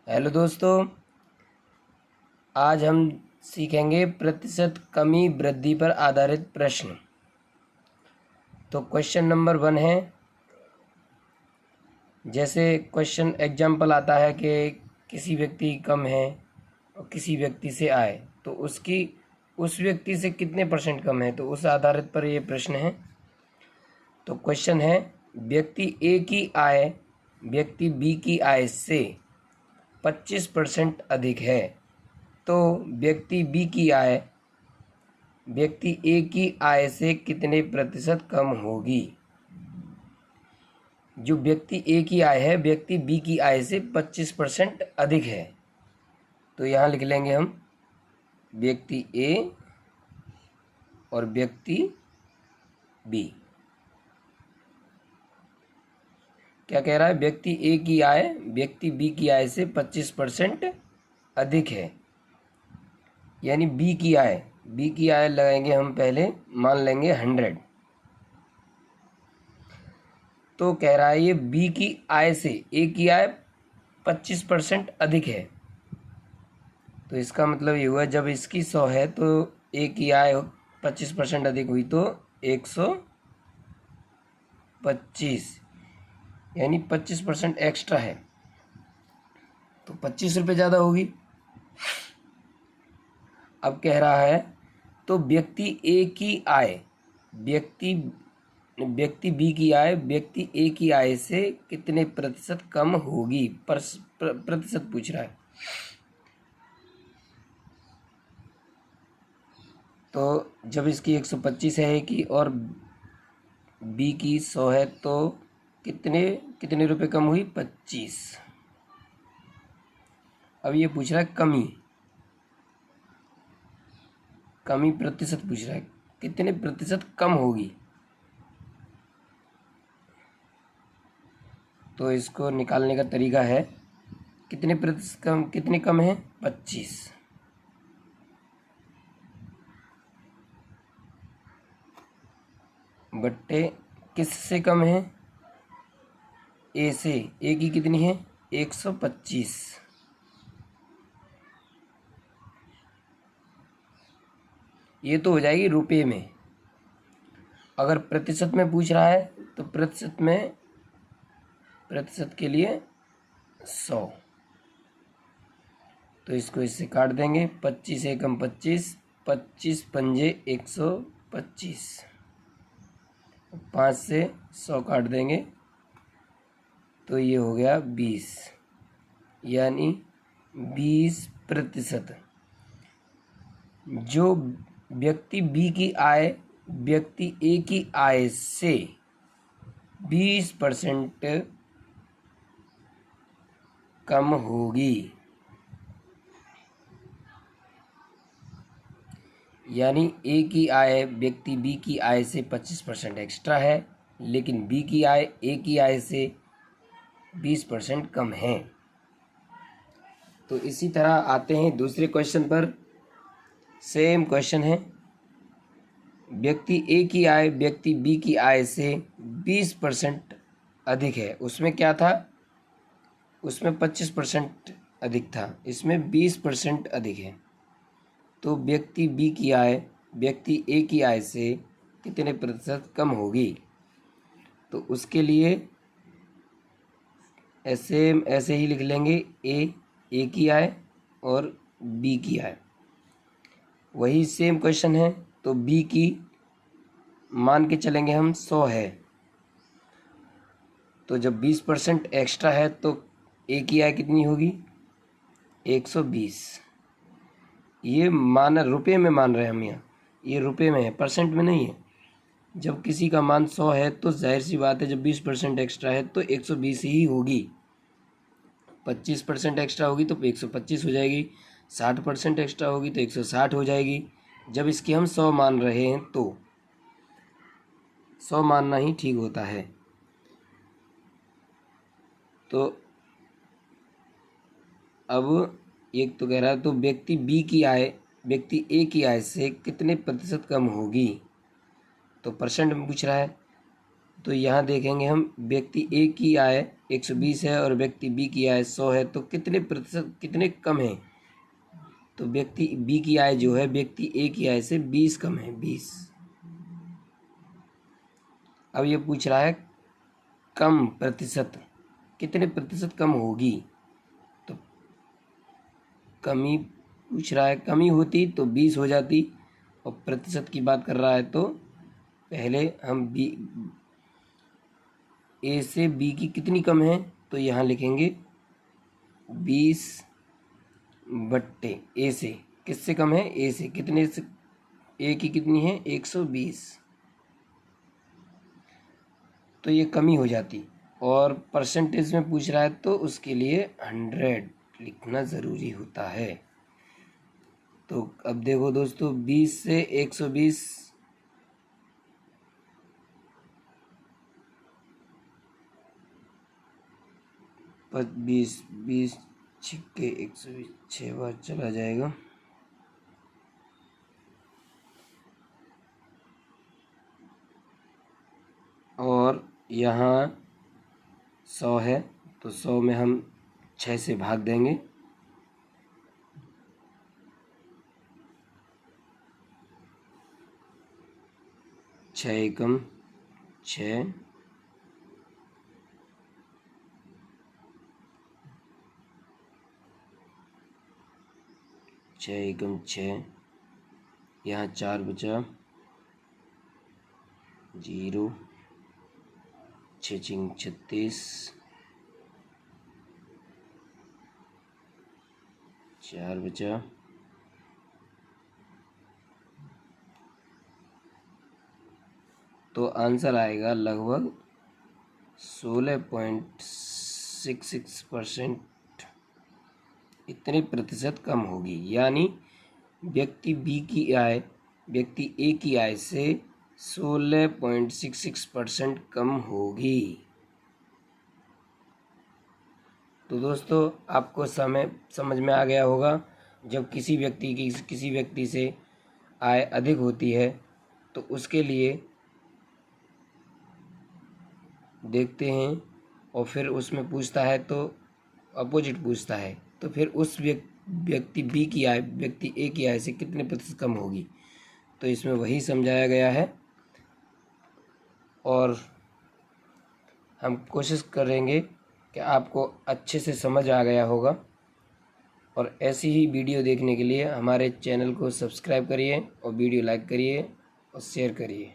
Hello दोस्तों, आज हम सीखेंगे प्रतिशत कमी वृद्धि पर आधारित प्रश्न। तो क्वेश्चन नंबर 1 है, जैसे क्वेश्चन एग्जाम्पल आता है कि किसी व्यक्ति की कम है और किसी व्यक्ति से आय, तो उसकी उस व्यक्ति से कितने परसेंट कम है, तो उस आधारित पर ये प्रश्न है। तो क्वेश्चन है, व्यक्ति ए की आय व्यक्ति बी की आय से 25% अधिक है, तो व्यक्ति बी की आय व्यक्ति ए की आय से कितने प्रतिशत कम होगी। जो व्यक्ति ए की आय है व्यक्ति बी की आय से 25% अधिक है, तो यहाँ लिख लेंगे हम व्यक्ति ए और व्यक्ति बी। क्या कह रहा है, व्यक्ति ए की आय व्यक्ति बी की आय से 25% अधिक है, यानी बी की आय लगाएंगे हम, पहले मान लेंगे 100। तो कह रहा है ये बी की आय से ए की आय 25% अधिक है, तो इसका मतलब ये हुआ जब इसकी 100 है तो ए की आय 25% अधिक हुई तो 125, यानी 25% एक्स्ट्रा है, तो 25 रुपये ज़्यादा होगी। अब कह रहा है तो व्यक्ति ए की आय व्यक्ति बी की आय व्यक्ति ए की आय से कितने प्रतिशत कम होगी, प्रतिशत पूछ रहा है। तो जब इसकी 125 है की और बी की 100 है तो कितने रुपए कम हुई, 25। अब ये पूछ रहा है कमी प्रतिशत पूछ रहा है, कितने प्रतिशत कम होगी। तो इसको निकालने का तरीका है, कितने प्रतिशत कम, कितने कम है, 25 बट्टे किससे कम है, ए से। ए की कितनी है, 125। ये तो हो जाएगी रुपए में। अगर प्रतिशत में पूछ रहा है तो प्रतिशत के लिए 100, तो इसको इससे काट देंगे, 25 एकम 25, 25 पंजे 125, 5 से 100 काट देंगे तो ये हो गया 20, यानी 20%। जो व्यक्ति बी की आय व्यक्ति ए की आय से 20% कम होगी, यानी ए की आय व्यक्ति बी की आय से 25% एक्स्ट्रा है, लेकिन बी की आय ए की आय से 20% कम है। तो इसी तरह आते हैं दूसरे क्वेश्चन पर। सेम क्वेश्चन है, व्यक्ति ए की आय व्यक्ति बी की आय से 20% अधिक है। उसमें क्या था, उसमें 25% अधिक था, इसमें 20% अधिक है। तो व्यक्ति बी की आय व्यक्ति ए की आय से कितने प्रतिशत कम होगी। तो उसके लिए ऐसे ही लिख लेंगे, ए की आय और बी की आय। वही सेम क्वेश्चन है, तो बी की मान के चलेंगे हम 100 है, तो जब 20% एक्स्ट्रा है तो ए की आय कितनी होगी, 120। ये रुपए में मान रहे हैं हम, यहाँ ये रुपए में है, परसेंट में नहीं है। जब किसी का मान 100 है तो जाहिर सी बात है, जब 20% एक्स्ट्रा है तो 120 ही होगी। 25% एक्स्ट्रा होगी तो 125 हो जाएगी, 60% एक्स्ट्रा होगी तो 160 हो जाएगी। जब इसकी हम 100 मान रहे हैं तो 100 मानना ही ठीक होता है। तो अब एक तो कह रहा है, तो व्यक्ति बी की आय व्यक्ति ए की आय से कितने प्रतिशत कम होगी, तो परसेंट में पूछ रहा है। तो यहाँ देखेंगे हम, व्यक्ति ए की आय 120 है और व्यक्ति बी की आय 100 है, तो कितने प्रतिशत कितने कम है? तो व्यक्ति बी की आय जो है व्यक्ति ए की आय से 20 कम है, 20। अब ये पूछ रहा है कम प्रतिशत, कितने प्रतिशत कम होगी? तो कमी पूछ रहा है, कमी होती तो 20 हो जाती, और प्रतिशत की बात कर रहा है तो पहले हम बी ए से बी की कितनी कम है, तो यहाँ लिखेंगे 20 बट्टे ए से, किससे कम है? ए से। कितने से? ए की कितनी है? 120, तो ये कमी हो जाती। और परसेंटेज में पूछ रहा है तो उसके लिए 100 लिखना ज़रूरी होता है। तो अब देखो दोस्तों, 20 से 120 20 छिक्के 120, 6 बार चला जाएगा, और यहाँ 100 है तो 100 में हम 6 से भाग देंगे, छः एकम 6, 6 एकम 6, यहाँ 4 बचा, 0, 6 छिंग 36, 4 बचा, तो आंसर आएगा लगभग 16.66%, इतने प्रतिशत कम होगी। यानी व्यक्ति बी की आय व्यक्ति ए की आय से 16.66% कम होगी। तो दोस्तों, आपको समझ में आ गया होगा, जब किसी व्यक्ति से आय अधिक होती है तो उसके लिए देखते हैं, और फिर उसमें पूछता है तो अपोजिट पूछता है, तो फिर उस व्यक्ति बी की आय व्यक्ति ए की आय से कितने प्रतिशत कम होगी। तो इसमें वही समझाया गया है, और हम कोशिश करेंगे कि आपको अच्छे से समझ आ गया होगा। और ऐसी ही वीडियो देखने के लिए हमारे चैनल को सब्सक्राइब करिए, और वीडियो लाइक करिए और शेयर करिए।